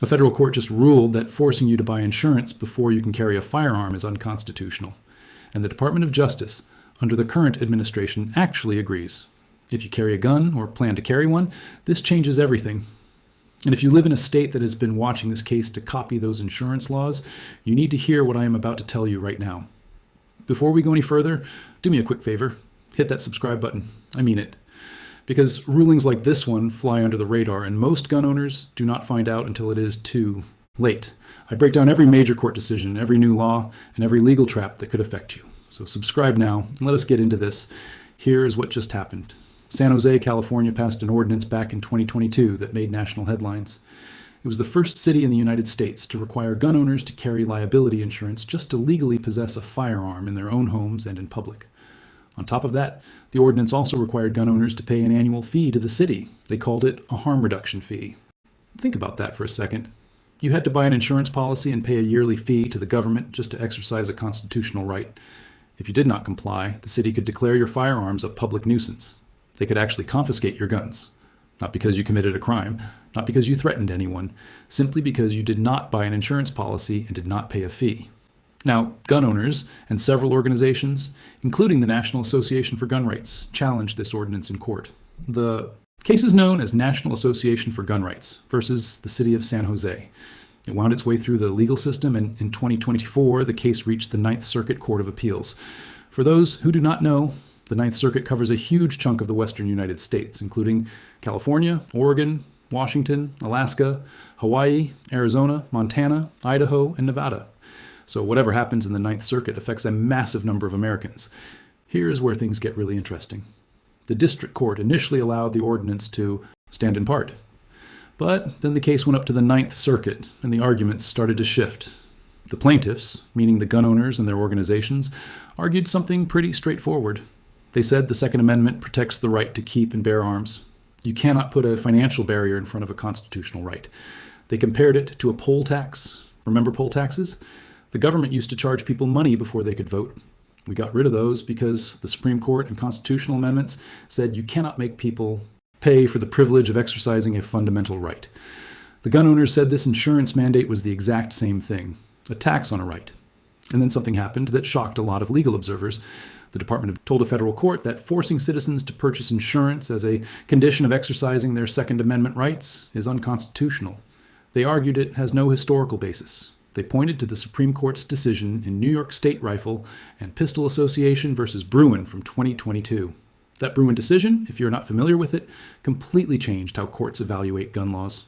A federal court just ruled that forcing you to buy insurance before you can carry a firearm is unconstitutional. And the Department of Justice, under the current administration, actually agrees. If you carry a gun or plan to carry one, this changes everything. And if you live in a state that has been watching this case to copy those insurance laws, you need to hear what I am about to tell you right now. Before we go any further, do me a quick favor. Hit that subscribe button. I mean it. Because rulings like this one fly under the radar, and most gun owners do not find out until it is too late. I break down every major court decision, every new law, and every legal trap that could affect you. So subscribe now, and let us get into this. Here is what just happened. San Jose, California passed an ordinance back in 2022 that made national headlines. It was the first city in the United States to require gun owners to carry liability insurance just to legally possess a firearm in their own homes and in public. On top of that, the ordinance also required gun owners to pay an annual fee to the city. They called it a harm reduction fee. Think about that for a second. You had to buy an insurance policy and pay a yearly fee to the government just to exercise a constitutional right. If you did not comply, the city could declare your firearms a public nuisance. They could actually confiscate your guns. Not because you committed a crime, not because you threatened anyone, simply because you did not buy an insurance policy and did not pay a fee. Now, gun owners and several organizations, including the National Association for Gun Rights, challenged this ordinance in court. The case is known as National Association for Gun Rights versus the City of San Jose. It wound its way through the legal system, and in 2024, the case reached the Ninth Circuit Court of Appeals. For those who do not know, the Ninth Circuit covers a huge chunk of the western United States, including California, Oregon, Washington, Alaska, Hawaii, Arizona, Montana, Idaho, and Nevada. So whatever happens in the Ninth Circuit affects a massive number of Americans. Here's where things get really interesting. The district court initially allowed the ordinance to stand in part. But then the case went up to the Ninth Circuit, and the arguments started to shift. The plaintiffs, meaning the gun owners and their organizations, argued something pretty straightforward. They said the Second Amendment protects the right to keep and bear arms. You cannot put a financial barrier in front of a constitutional right. They compared it to a poll tax. Remember poll taxes? The government used to charge people money before they could vote. We got rid of those because the Supreme Court and constitutional amendments said you cannot make people pay for the privilege of exercising a fundamental right. The gun owners said this insurance mandate was the exact same thing, a tax on a right. And then something happened that shocked a lot of legal observers. The department told a federal court that forcing citizens to purchase insurance as a condition of exercising their Second Amendment rights is unconstitutional. They argued it has no historical basis. They pointed to the Supreme Court's decision in New York State Rifle and Pistol Association versus Bruen from 2022. That Bruen decision, if you're not familiar with it, completely changed how courts evaluate gun laws.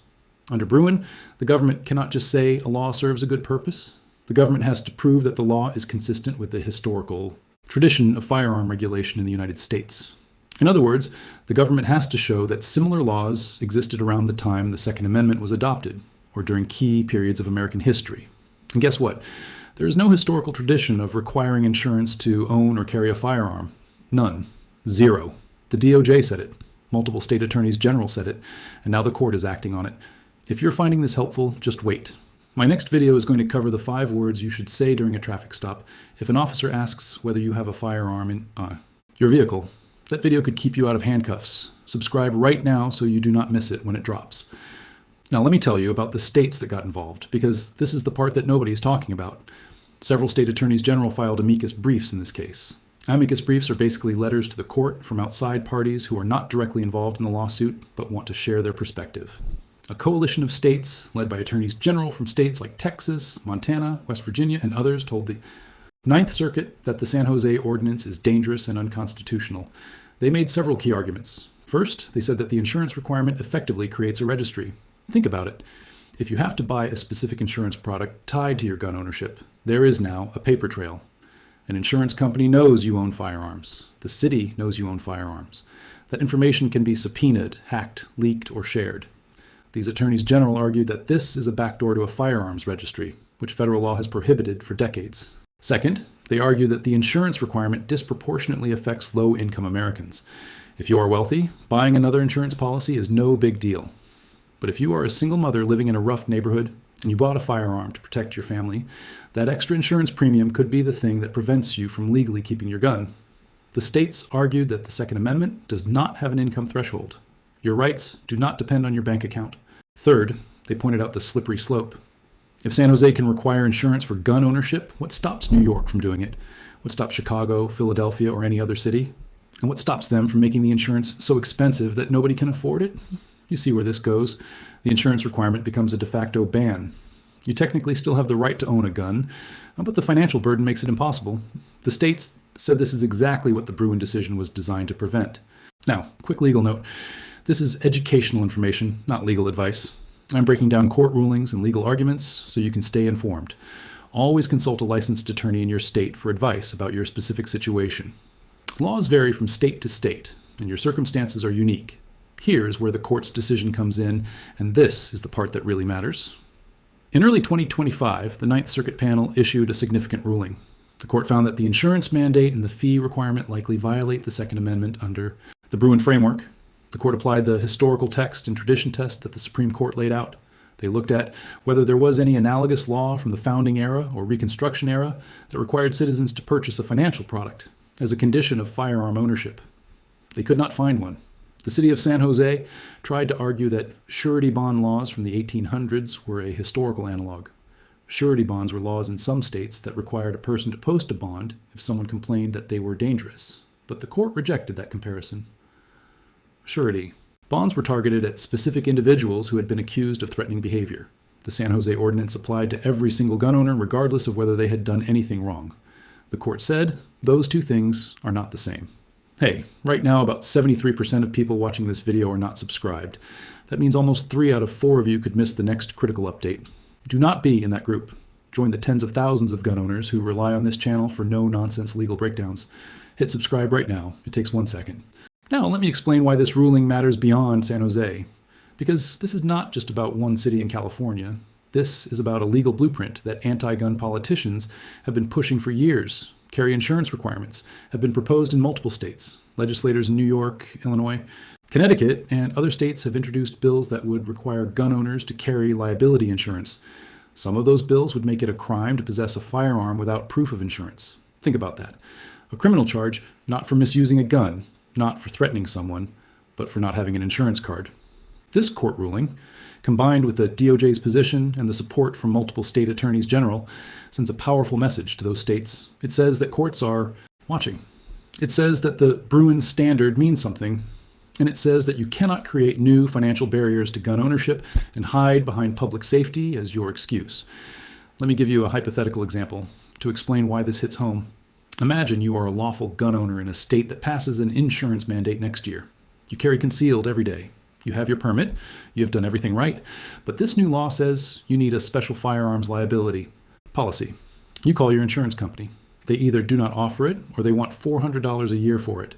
Under Bruen, the government cannot just say a law serves a good purpose. The government has to prove that the law is consistent with the historical tradition of firearm regulation in the United States. In other words, the government has to show that similar laws existed around the time the Second Amendment was adopted, or during key periods of American history. And guess what? There is no historical tradition of requiring insurance to own or carry a firearm. None. Zero. The DOJ said it. Multiple state attorneys general said it. And now the court is acting on it. If you're finding this helpful, just wait. My next video is going to cover the 5 words you should say during a traffic stop if an officer asks whether you have a firearm in your vehicle. That video could keep you out of handcuffs. Subscribe right now so you do not miss it when it drops. Now let me tell you about the states that got involved, because this is the part that nobody is talking about. Several state attorneys general filed amicus briefs in this case. Amicus briefs are basically letters to the court from outside parties who are not directly involved in the lawsuit but want to share their perspective. A coalition of states, led by attorneys general from states like Texas, Montana, West Virginia, and others, told the Ninth Circuit that the San Jose Ordinance is dangerous and unconstitutional. They made several key arguments. First, they said that the insurance requirement effectively creates a registry. Think about it. If you have to buy a specific insurance product tied to your gun ownership, there is now a paper trail. An insurance company knows you own firearms. The city knows you own firearms. That information can be subpoenaed, hacked, leaked, or shared. These attorneys general argued that this is a backdoor to a firearms registry, which federal law has prohibited for decades. Second, they argue that the insurance requirement disproportionately affects low-income Americans. If you are wealthy, buying another insurance policy is no big deal. But if you are a single mother living in a rough neighborhood and you bought a firearm to protect your family, that extra insurance premium could be the thing that prevents you from legally keeping your gun. The states argued that the Second Amendment does not have an income threshold. Your rights do not depend on your bank account. Third, They pointed out the slippery slope. If San Jose can require insurance for gun ownership, what stops New York from doing it? What stops Chicago, Philadelphia, or any other city? And what stops them from making the insurance so expensive that nobody can afford it? You see where this goes. The insurance requirement becomes a de facto ban. You technically still have the right to own a gun, but the financial burden makes it impossible. The states said this is exactly what the Bruen decision was designed to prevent. Now, quick legal note. This is educational information, not legal advice. I'm breaking down court rulings and legal arguments so you can stay informed. Always consult a licensed attorney in your state for advice about your specific situation. Laws vary from state to state, and your circumstances are unique. Here's where the court's decision comes in, and this is the part that really matters. In early 2025, the Ninth Circuit panel issued a significant ruling. The court found that the insurance mandate and the fee requirement likely violate the Second Amendment under the Bruen framework. The court applied the historical text and tradition test that the Supreme Court laid out. They looked at whether there was any analogous law from the founding era or Reconstruction era that required citizens to purchase a financial product as a condition of firearm ownership. They could not find one. The city of San Jose tried to argue that surety bond laws from the 1800s were a historical analog. Surety bonds were laws in some states that required a person to post a bond if someone complained that they were dangerous, but the court rejected that comparison. Surety. Bonds were targeted at specific individuals who had been accused of threatening behavior. The San Jose ordinance applied to every single gun owner regardless of whether they had done anything wrong. The court said those two things are not the same. Hey, right now about 73% of people watching this video are not subscribed. That means almost 3 out of 4 of you could miss the next critical update. Do not be in that group. Join the tens of thousands of gun owners who rely on this channel for no-nonsense legal breakdowns. Hit subscribe right now. It takes 1 second. Now, let me explain why this ruling matters beyond San Jose. Because this is not just about one city in California. This is about a legal blueprint that anti-gun politicians have been pushing for years. Carry insurance requirements have been proposed in multiple states. Legislators in New York, Illinois, Connecticut, and other states have introduced bills that would require gun owners to carry liability insurance. Some of those bills would make it a crime to possess a firearm without proof of insurance. Think about that. A criminal charge not for misusing a gun, not for threatening someone, but for not having an insurance card. This court ruling, combined with the DOJ's position and the support from multiple state attorneys general, sends a powerful message to those states. It says that courts are watching. It says that the Bruen standard means something, and it says that you cannot create new financial barriers to gun ownership and hide behind public safety as your excuse. Let me give you a hypothetical example to explain why this hits home. Imagine you are a lawful gun owner in a state that passes an insurance mandate next year. You carry concealed every day. You have your permit. You have done everything right. But this new law says you need a special firearms liability policy. You call your insurance company. They either do not offer it or they want $400 a year for it.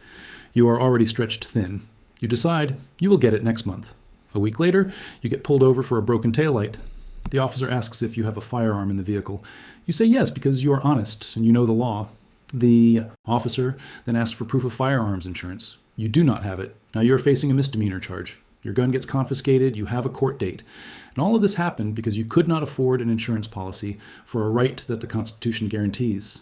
You are already stretched thin. You decide you will get it next month. A week later, you get pulled over for a broken taillight. The officer asks if you have a firearm in the vehicle. You say yes because you are honest and you know the law. The officer then asks for proof of firearms insurance. You do not have it. Now you're facing a misdemeanor charge. Your gun gets confiscated, you have a court date. And all of this happened because you could not afford an insurance policy for a right that the Constitution guarantees.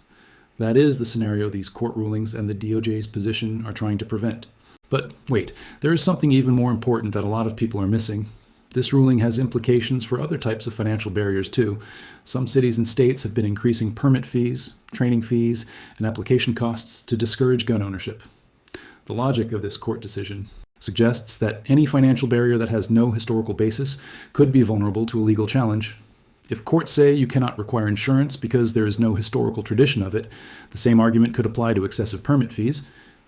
That is the scenario these court rulings and the DOJ's position are trying to prevent. But wait, there is something even more important that a lot of people are missing. This ruling has implications for other types of financial barriers too. Some cities and states have been increasing permit fees, training fees, and application costs to discourage gun ownership. The logic of this court decision suggests that any financial barrier that has no historical basis could be vulnerable to a legal challenge. If courts say you cannot require insurance because there is no historical tradition of it, the same argument could apply to excessive permit fees.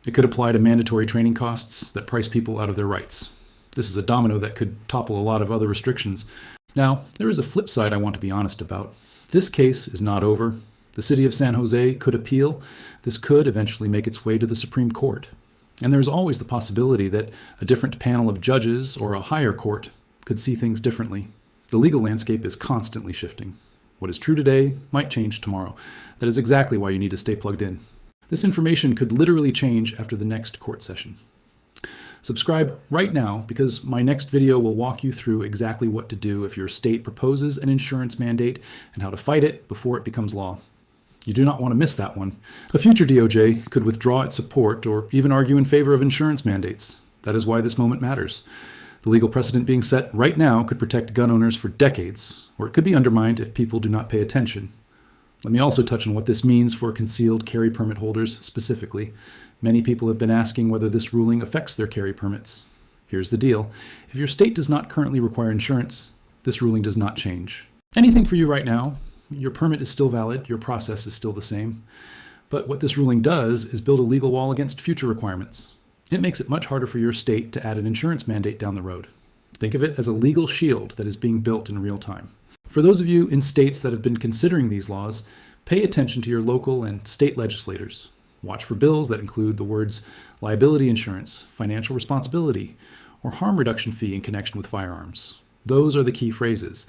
It could apply to mandatory training costs that price people out of their rights. This is a domino that could topple a lot of other restrictions. Now, there is a flip side I want to be honest about. This case is not over. The city of San Jose could appeal. This could eventually make its way to the Supreme Court. And there's always the possibility that a different panel of judges or a higher court could see things differently. The legal landscape is constantly shifting. What is true today might change tomorrow. That is exactly why you need to stay plugged in. This information could literally change after the next court session. Subscribe right now because my next video will walk you through exactly what to do if your state proposes an insurance mandate and how to fight it before it becomes law. You do not want to miss that one. A future DOJ could withdraw its support or even argue in favor of insurance mandates. That is why this moment matters. The legal precedent being set right now could protect gun owners for decades, or it could be undermined if people do not pay attention. Let me also touch on what this means for concealed carry permit holders specifically. Many people have been asking whether this ruling affects their carry permits. Here's the deal. If your state does not currently require insurance, this ruling does not change. Anything for you right now, your permit is still valid, your process is still the same. But what this ruling does is build a legal wall against future requirements. It makes it much harder for your state to add an insurance mandate down the road. Think of it as a legal shield that is being built in real time. For those of you in states that have been considering these laws, pay attention to your local and state legislators. Watch for bills that include the words liability insurance, financial responsibility, or harm reduction fee in connection with firearms. Those are the key phrases.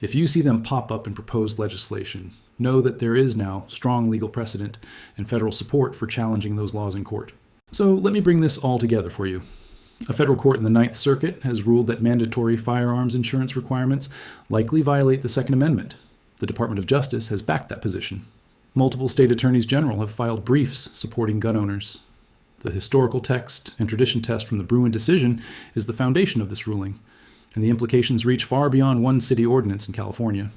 If you see them pop up in proposed legislation, know that there is now strong legal precedent and federal support for challenging those laws in court. So let me bring this all together for you. A federal court in the Ninth Circuit has ruled that mandatory firearms insurance requirements likely violate the Second Amendment. The Department of Justice has backed that position. Multiple state attorneys general have filed briefs supporting gun owners. The historical text and tradition test from the Bruen decision is the foundation of this ruling, and the implications reach far beyond one city ordinance in California.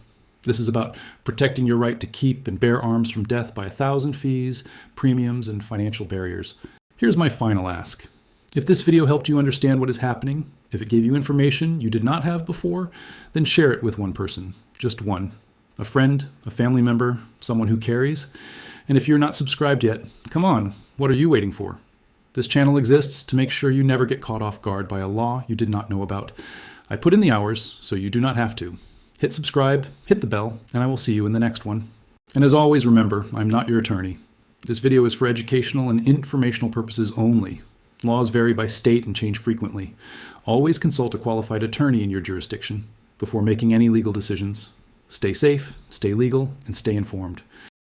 This is about protecting your right to keep and bear arms from death by 1,000 fees, premiums, and financial barriers. Here's my final ask. If this video helped you understand what is happening, if it gave you information you did not have before, then share it with one person, just one. A friend, a family member, someone who carries. And if you're not subscribed yet, come on, what are you waiting for? This channel exists to make sure you never get caught off guard by a law you did not know about. I put in the hours, so you do not have to. Hit subscribe, hit the bell, and I will see you in the next one. And as always, remember, I'm not your attorney. This video is for educational and informational purposes only. Laws vary by state and change frequently. Always consult a qualified attorney in your jurisdiction before making any legal decisions. Stay safe, stay legal, and stay informed.